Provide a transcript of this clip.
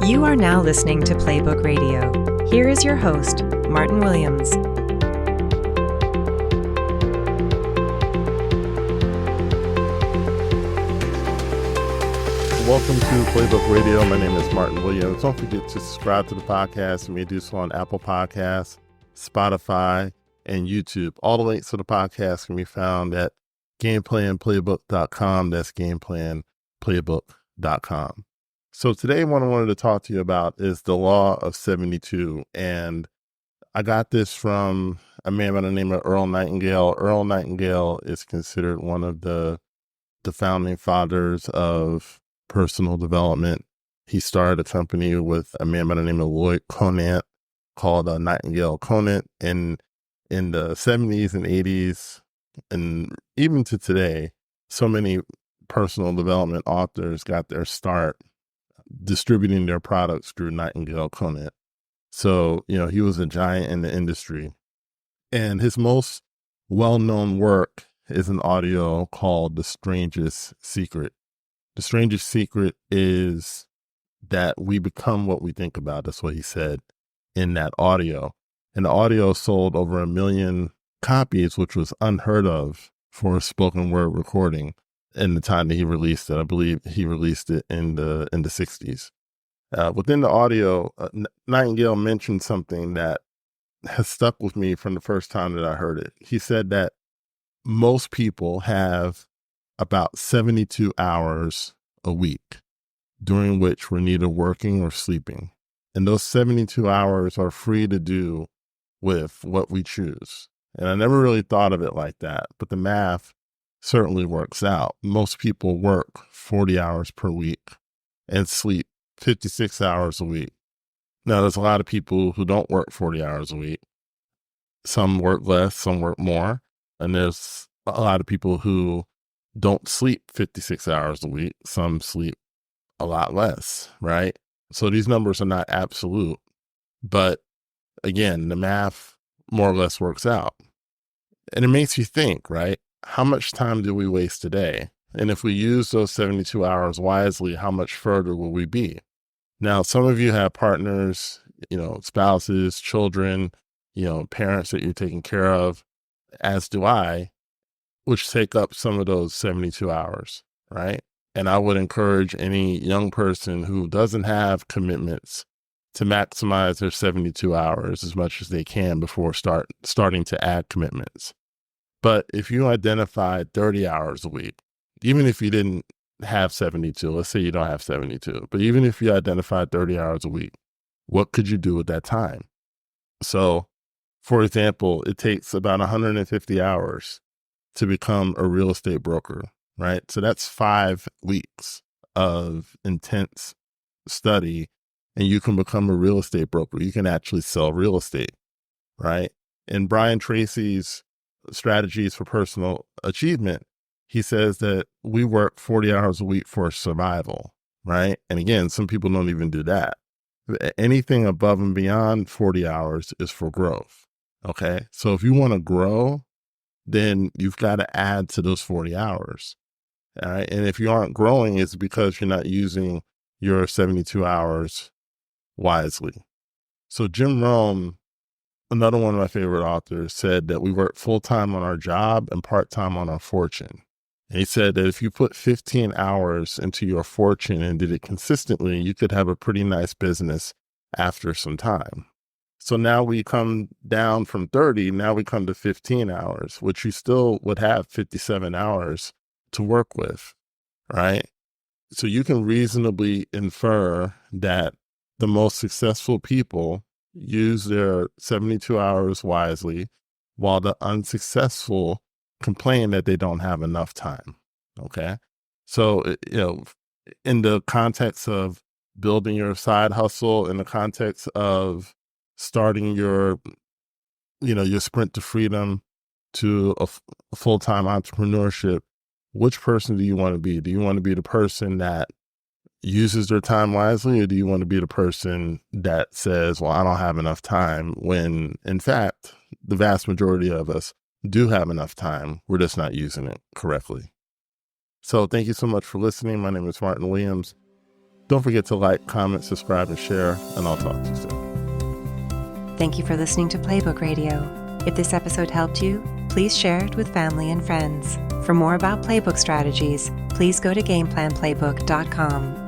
You are now listening to Playbook Radio. Here is your host, Martin Williams. Welcome to Playbook Radio. My name is Martin Williams. Don't forget to subscribe to the podcast. You may do so on Apple Podcasts, Spotify, and YouTube. All the links to the podcast can be found at gameplanplaybook.com. That's gameplanplaybook.com. So today what I wanted to talk to you about is the Law of 72. And I got this from a man by the name of Earl Nightingale. Earl Nightingale is considered one of the founding fathers of personal development. He started a company with a man by the name of Lloyd Conant called Nightingale Conant. And in the 70s and 80s, and even to today, so many personal development authors got their start distributing their products through Nightingale Conant. So, he was a giant in the industry. And his most well-known work is an audio called The Strangest Secret. The strangest secret is that we become what we think about. That's what he said in that audio. And the audio sold over 1 million copies, which was unheard of for a spoken word recording in the time that he released it. I believe he released it in the 60s. Within the audio, Nightingale mentioned something that has stuck with me from the first time that I heard it. He said that most people have about 72 hours a week during which we're neither working or sleeping. And those 72 hours are free to do with what we choose. And I never really thought of it like that, but the math certainly works out. Most people work 40 hours per week and sleep 56 hours a week. Now, there's a lot of people who don't work 40 hours a week. Some work less, some work more. And there's a lot of people who don't sleep 56 hours a week. Some sleep a lot less, right? So these numbers are not absolute. But again, the math more or less works out. And it makes you think, right? How much time do we waste today? And if we use those 72 hours wisely, how much further will we be? Now, some of you have partners, spouses, children, parents that you're taking care of, as do I, which take up some of those 72 hours, right? And I would encourage any young person who doesn't have commitments to maximize their 72 hours as much as they can before starting to add commitments. But if you identified 30 hours a week, even if you didn't have 72, let's say you don't have 72, but even if you identified 30 hours a week, what could you do with that time? So, for example, it takes about 150 hours to become a real estate broker, right? So that's 5 weeks of intense study, and you can become a real estate broker. You can actually sell real estate, right? In Brian Tracy's Strategies for Personal Achievement, he says that we work 40 hours a week for survival, right? And again, some people don't even do that. Anything above and beyond 40 hours is for growth, okay? So if you want to grow, then you've got to add to those 40 hours, all right? And if you aren't growing, it's because you're not using your 72 hours wisely. So Jim Rohn, another one of my favorite authors, said that we work full-time on our job and part-time on our fortune. And he said that if you put 15 hours into your fortune and did it consistently, you could have a pretty nice business after some time. So now we come down from 30, now we come to 15 hours, which you still would have 57 hours to work with, right? So you can reasonably infer that the most successful people use their 72 hours wisely, while the unsuccessful complain that they don't have enough time. Okay. So, in the context of building your side hustle, in the context of starting your sprint to freedom, to a full-time entrepreneurship, which person do you want to be? Do you want to be the person that uses their time wisely, or do you want to be the person that says, well, I don't have enough time, when in fact, the vast majority of us do have enough time. We're just not using it correctly. So thank you so much for listening. My name is Martin Williams. Don't forget to like, comment, subscribe, and share, and I'll talk to you soon. Thank you for listening to Playbook Radio. If this episode helped you, please share it with family and friends. For more about Playbook strategies, please go to GameplanPlaybook.com.